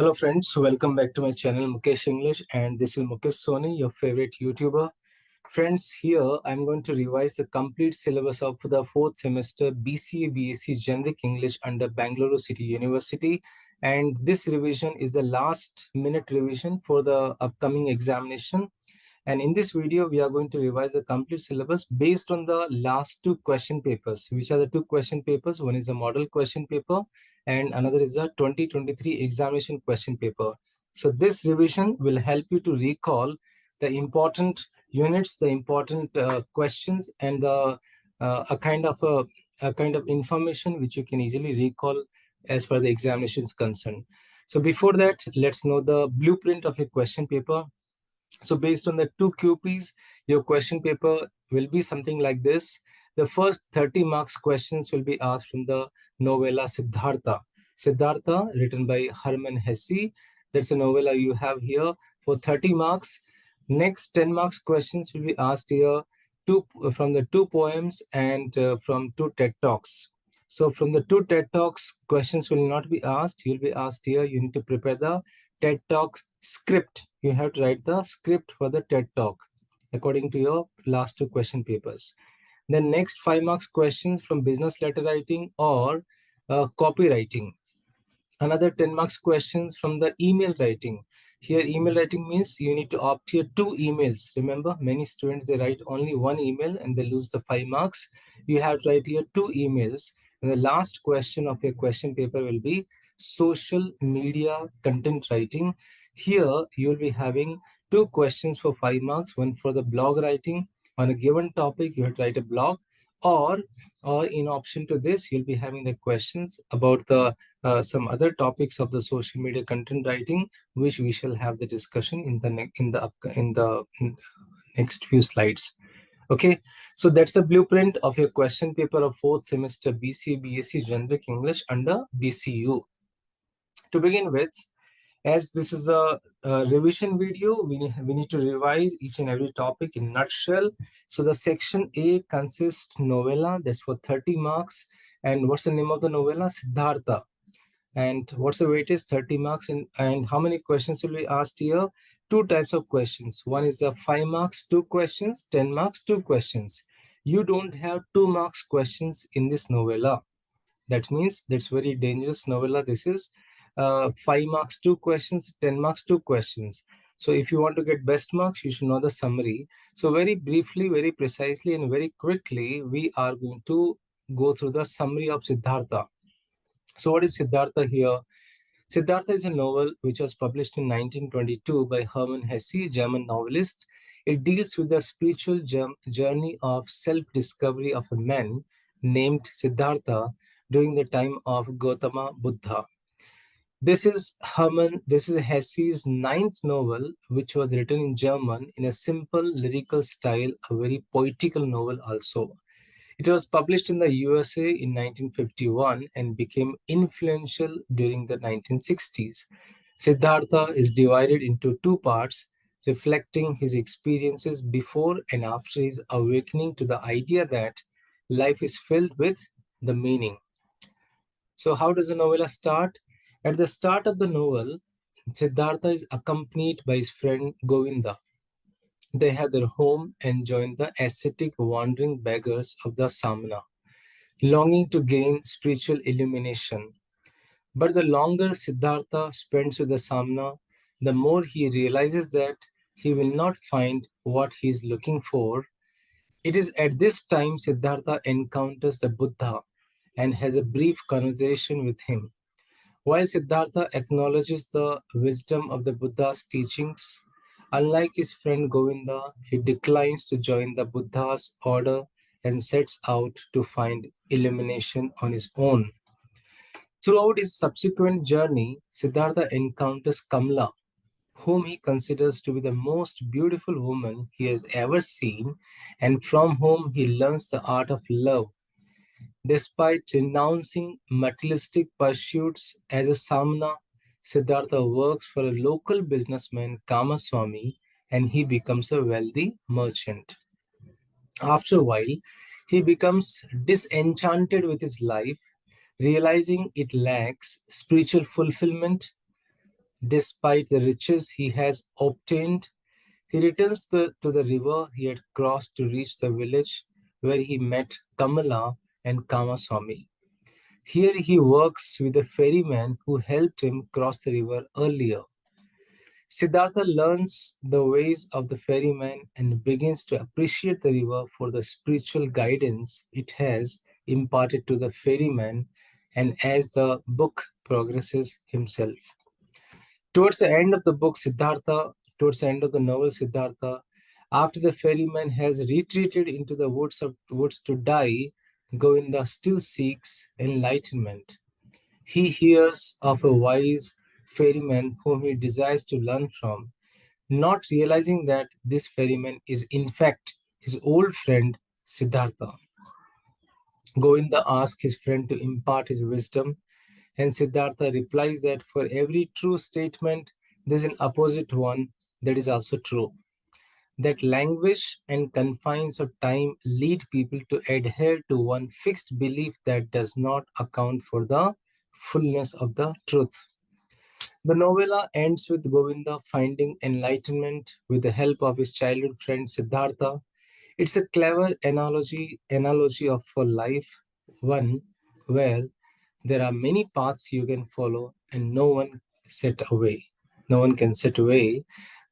Hello friends, welcome back to my channel Mukesh English, and this is Mukesh Soni, your favorite YouTuber. Friends, here I'm going to revise the complete syllabus of the 4th semester BCA B.Sc Generic English under Bangalore City University, and this revision is the last minute revision for the upcoming examination. And in this video, we are going to revise the complete syllabus based on the last two question papers. Which are the two question papers? One is a model question paper and another is a 2023 examination question paper. So this revision will help you to recall the important units, the important questions, and the a kind of information which you can easily recall as far the examination is concerned. So before that, let's know the blueprint of a question paper. So based on the two QPs, your question paper will be something like this. The first 30 marks questions will be asked from the novella Siddhartha. Siddhartha, written by Hermann Hesse. That's a novella you have here for 30 marks. Next 10 marks questions will be asked here from the two poems and from two TED Talks. So from the two TED Talks, questions will not be asked. You'll be asked here. You need to prepare the TED Talks script. You have to write the script for the TED Talk according to your last two question papers. Then next 5 marks questions from business letter writing or copywriting. Another 10 marks questions from the email writing. Here email writing means you need to opt here 2 emails. Remember, many students, they write only 1 email and they lose the 5 marks. You have to write here 2 emails. And the last question of your question paper will be social media content writing. Here you will be having 2 questions for 5 marks, one for the blog writing. On a given topic, you have to write a blog, or in option to this, you'll be having the questions about the some other topics of the social media content writing, which we shall have the discussion in the next few slides. Okay, so that's the blueprint of your question paper of 4th semester BCA B.Sc Generic English under BCU. To begin with, as this is a revision video, we need to revise each and every topic in nutshell. So the section A consists novella, that's for 30 marks. And what's the name of the novella? Siddhartha. And what's the weightage? 30 marks. And how many questions will be asked here? 2 types of questions. One is a 5 marks, 2 questions, 10 marks, 2 questions. You don't have 2 marks questions in this novella. That means that's very dangerous novella. This is 5 marks, 2 questions, 10 marks, 2 questions. So if you want to get best marks, you should know the summary. So very briefly, very precisely, and very quickly, we are going to go through the summary of Siddhartha. So what is Siddhartha here? Siddhartha is a novel which was published in 1922 by Hermann Hesse, German novelist. It deals with the spiritual journey of self-discovery of a man named Siddhartha during the time of Gautama Buddha. This is Hesse's 9th novel, which was written in German in a simple lyrical style, a very poetical novel also. It was published in the USA in 1951 and became influential during the 1960s. Siddhartha is divided into 2 parts, reflecting his experiences before and after his awakening to the idea that life is filled with the meaning. So how does the novella start? At the start of the novel, Siddhartha is accompanied by his friend Govinda. They had their home and joined the ascetic wandering beggars of the Samana, longing to gain spiritual illumination. But the longer Siddhartha spends with the Samana, the more he realizes that he will not find what he is looking for. It is at this time Siddhartha encounters the Buddha and has a brief conversation with him. While Siddhartha acknowledges the wisdom of the Buddha's teachings, unlike his friend Govinda, he declines to join the Buddha's order and sets out to find illumination on his own. Throughout his subsequent journey, Siddhartha encounters Kamala, whom he considers to be the most beautiful woman he has ever seen, and from whom he learns the art of love. Despite renouncing materialistic pursuits as a samana, Siddhartha works for a local businessman, Kamaswamy, and he becomes a wealthy merchant. After a while, he becomes disenchanted with his life, realizing it lacks spiritual fulfillment. Despite the riches he has obtained, he returns to the river he had crossed to reach the village where he met Kamala and Kamaswamy. Here he works with the ferryman who helped him cross the river earlier. Siddhartha learns the ways of the ferryman and begins to appreciate the river for the spiritual guidance it has imparted to the ferryman, and as the book progresses himself. Towards the end of the book, towards the end of the novel, Siddhartha, after the ferryman has retreated into the woods to die, Govinda still seeks enlightenment. He hears of a wise ferryman whom he desires to learn from, not realizing that this ferryman is in fact his old friend Siddhartha. Govinda asks his friend to impart his wisdom, and Siddhartha replies that for every true statement, there is an opposite one that is also true. That language and confines of time lead people to adhere to one fixed belief that does not account for the fullness of the truth. The novella ends with Govinda finding enlightenment with the help of his childhood friend Siddhartha. It's a clever analogy of for life, one where there are many paths you can follow and no one set away. No one can set away.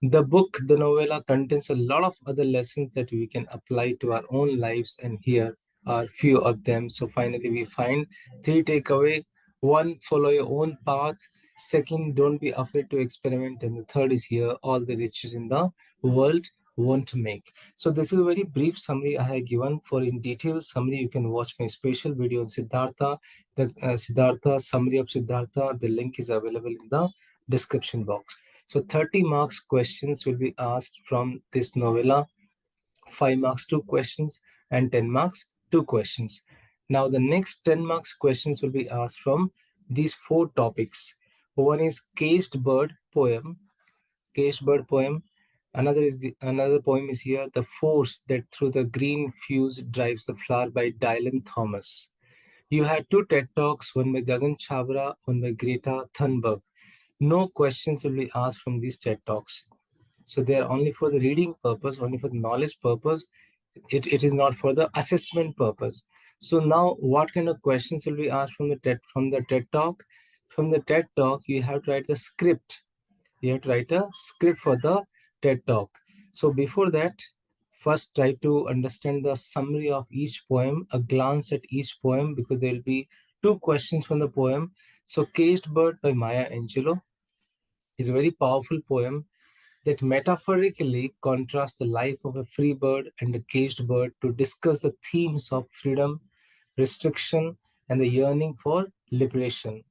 The novella contains a lot of other lessons that we can apply to our own lives, and here are few of them. So finally we find three takeaway. One, follow your own path. Second, don't be afraid to experiment. And the third is here, all the riches in the world want to make. So this is a very brief summary I have given. For in detail summary, you can watch my special video on Siddhartha, the Siddhartha summary of Siddhartha. The link is available in the description box. So 30 marks questions will be asked from this novella, 5 marks 2 questions, and 10 marks 2 questions. Now the next 10 marks questions will be asked from these 4 topics. One is Caged Bird poem, Caged Bird poem. Another poem is here, The Force That Through the Green Fuse Drives the Flower by Dylan Thomas. You had 2 TED Talks, one by Gagan Chabra, one by Greta Thunberg. No questions will be asked from these TED Talks. So they are only for the reading purpose, only for the knowledge purpose. It is not for the assessment purpose. So now what kind of questions will be asked from the TED Talk? From the TED Talk, you have to write the script. You have to write a script for the TED Talk. So before that, first try to understand the summary of each poem, a glance at each poem, because there will be 2 questions from the poem. So Caged Bird by Maya Angelou is a very powerful poem that metaphorically contrasts the life of a free bird and a caged bird to discuss the themes of freedom, restriction, and the yearning for liberation.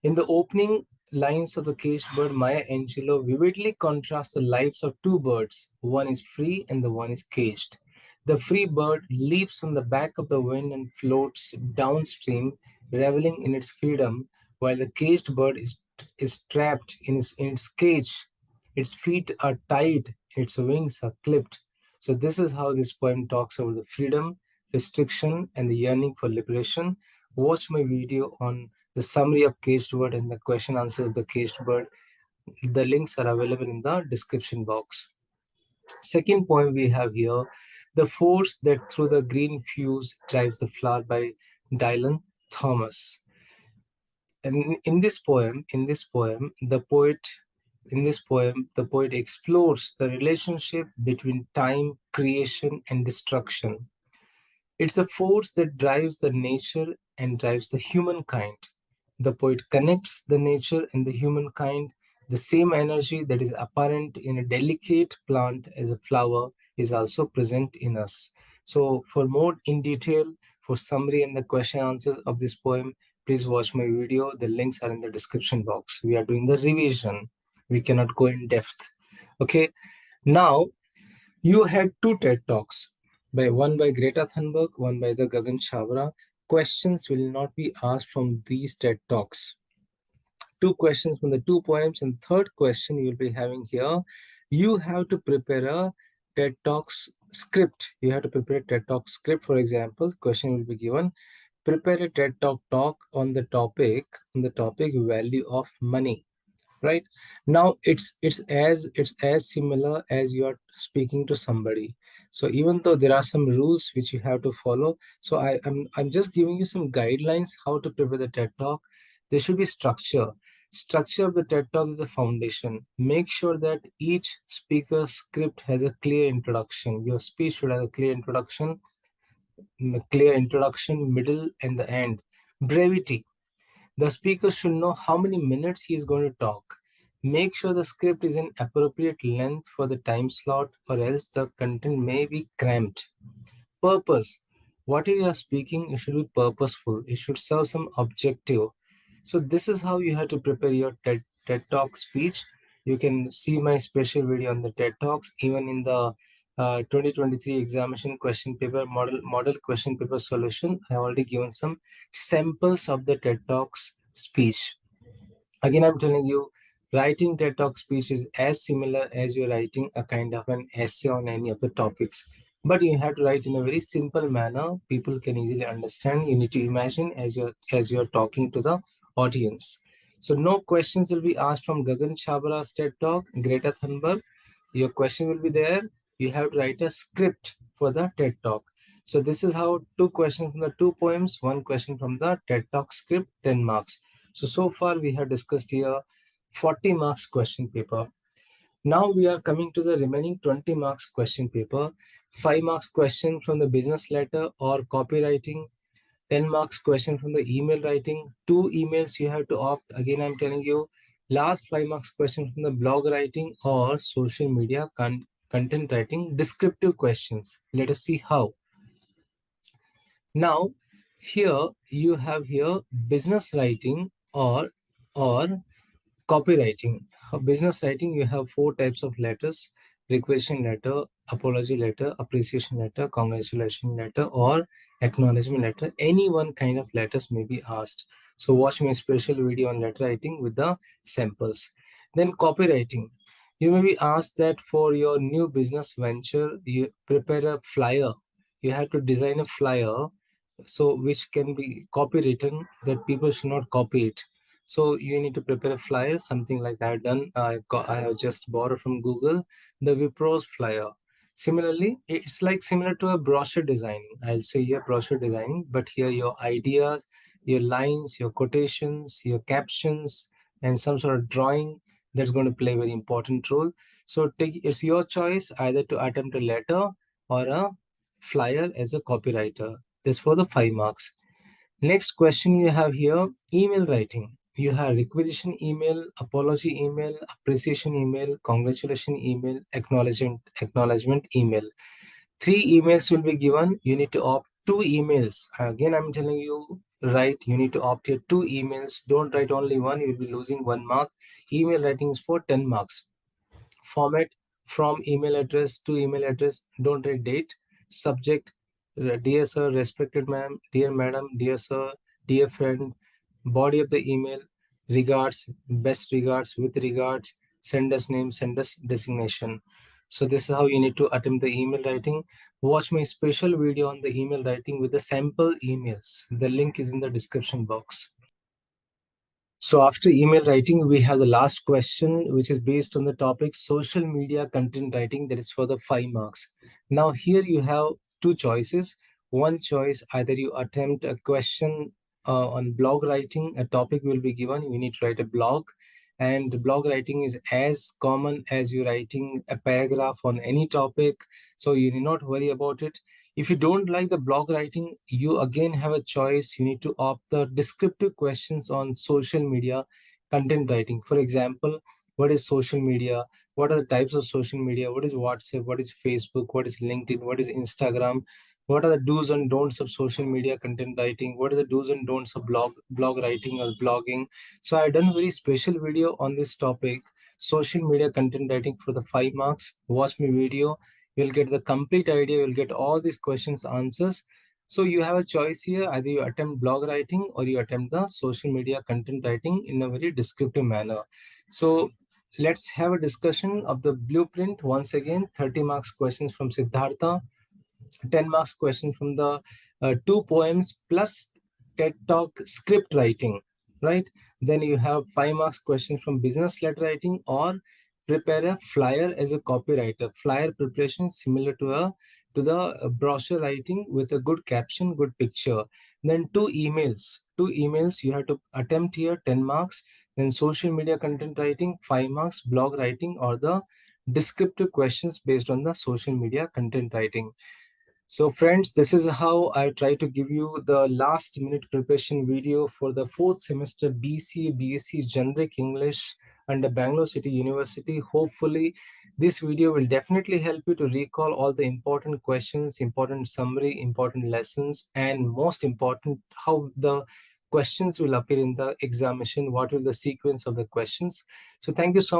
In the opening lines of The Caged Bird, Maya Angelou vividly contrasts the lives of 2 birds. One is free and the one is caged. The free bird leaps on the back of the wind and floats downstream, reveling in its freedom, while the caged bird is trapped in its cage. Its feet are tied, its wings are clipped. So this is how this poem talks about the freedom, restriction, and the yearning for liberation. Watch my video on the summary of Caged Bird and the question answer of the Caged Bird. The links are available in the description box. Second poem we have here, The Force That Through the Green Fuse Drives the Flower by Dylan Thomas. And in this poem, the poet explores the relationship between time, creation, and destruction. It's a force that drives the nature and drives the humankind. The poet connects the nature and the humankind. The same energy that is apparent in a delicate plant as a flower is also present in us. So for more in detail, for summary and the question answers of this poem, please watch my video. The links are in the description box. We are doing the revision. We cannot go in depth. Okay. Now, you had 2 TED Talks, one by Greta Thunberg, one by the Gagan Chabra. Questions will not be asked from these TED Talks. 2 questions from the 2 poems, and third question you'll be having here. You have to prepare a TED Talks script. You have to prepare a TED Talk script. For example, question will be given. Prepare a TED Talk on the topic value of money. right? Now it's as similar as you are speaking to somebody. So even though there are some rules which you have to follow, so I'm just giving you some guidelines how to prepare the TED talk. There should be structure of the TED talk is the foundation. Make sure that each speaker's script has a clear introduction. Your speech should have a clear introduction, middle, and the end. Brevity. The speaker should know how many minutes he is going to talk. Make sure the script is in appropriate length for the time slot, or else the content may be cramped. Purpose. What you are speaking, it should be purposeful. It should serve some objective. So this is how you have to prepare your TED Talk speech. You can see my special video on the TED Talks, even in the 2023 examination question paper, model question paper solution. I have already given some samples of the TED Talks speech. Again, I'm telling you, writing TED Talk speech is as similar as you're writing a kind of an essay on any of the topics. But you have to write in a very simple manner. People can easily understand. You need to imagine as you're talking to the audience. So no questions will be asked from Gagan Chabra's TED Talk, Greta Thunberg. Your question will be there. You have to write a script for the TED Talk. So this is how 2 questions from the 2 poems, 1 question from the TED Talk script, 10 marks. So far we have discussed here 40 marks question paper. Now we are coming to the remaining 20 marks question paper. 5 marks question from the business letter or copywriting. 10 marks question from the email writing. 2 emails you have to opt. Again, I'm telling you, last 5 marks question from the blog writing or social media content writing. Descriptive questions. Let us see how. Now, here you have here business writing or copywriting. Business writing, you have 4 types of letters: requisition letter, apology letter, appreciation letter, congratulation letter, or acknowledgement letter. Any one kind of letters may be asked. So watch my special video on letter writing with the samples. Then copywriting. You may be asked that for your new business venture, you prepare a flyer. You have to design a flyer so which can be copywritten that people should not copy it. So you need to prepare a flyer, something like I have done. I have just borrowed from Google the Wipro's flyer. Similarly, it's like similar to a brochure designing. I'll say here brochure designing, but here your ideas, your lines, your quotations, your captions, and some sort of drawing that's going to play a very important role. So it's your choice either to attempt a letter or a flyer as a copywriter. This for the 5 marks. Next question you have here, email writing. You have requisition email, apology email, appreciation email, congratulation email, acknowledgement email. 3 emails will be given. You need to opt 2 emails. Again, I'm telling you, right, you need to opt here 2 emails. Don't write only one, you'll be losing 1 mark. Email writing is for 10 marks. Format from email address to email address. Don't write date. Subject, dear sir, respected ma'am, dear madam, dear sir, dear friend. Body of the email, regards, best regards, with regards, sender's name, sender's designation. So this is how you need to attempt the email writing. Watch my special video on the email writing with the sample emails. The link is in the description box. So after email writing, we have the last question, which is based on the topic social media content writing. That is for the 5 marks. Now here you have 2 choices. One choice, either you attempt a question on blog writing. A topic will be given. You need to write a blog. And blog writing is as common as you writing a paragraph on any topic. So you need not worry about it. If you don't like the blog writing, you again have a choice. You need to opt the descriptive questions on social media content writing. For example, what is social media? What are the types of social media? What is WhatsApp? What is Facebook? What is LinkedIn? What is Instagram? What are the do's and don'ts of social media content writing? What are the do's and don'ts of blog writing or blogging? So I've done a very special video on this topic, social media content writing for the 5 marks. Watch my video. You'll get the complete idea. You'll get all these questions answers. So you have a choice here. Either you attempt blog writing or you attempt the social media content writing in a very descriptive manner. So let's have a discussion of the blueprint. Once again, 30 marks questions from Siddhartha, 10 marks question from the 2 poems plus TED Talk script writing, right? Then you have 5 marks questions from business letter writing, or prepare a flyer as a copywriter. Flyer preparation similar to the brochure writing with a good caption, good picture. Then two emails you have to attempt here, 10 marks. Then social media content writing, 5 marks. Blog writing or the descriptive questions based on the social media content writing. So friends, this is how I try to give you the last minute preparation video for the 4th semester BCA B.Sc Generic English under Bangalore City University. Hopefully, this video will definitely help you to recall all the important questions, important summary, important lessons, and most important, how the questions will appear in the examination, what will the sequence of the questions. So thank you so much.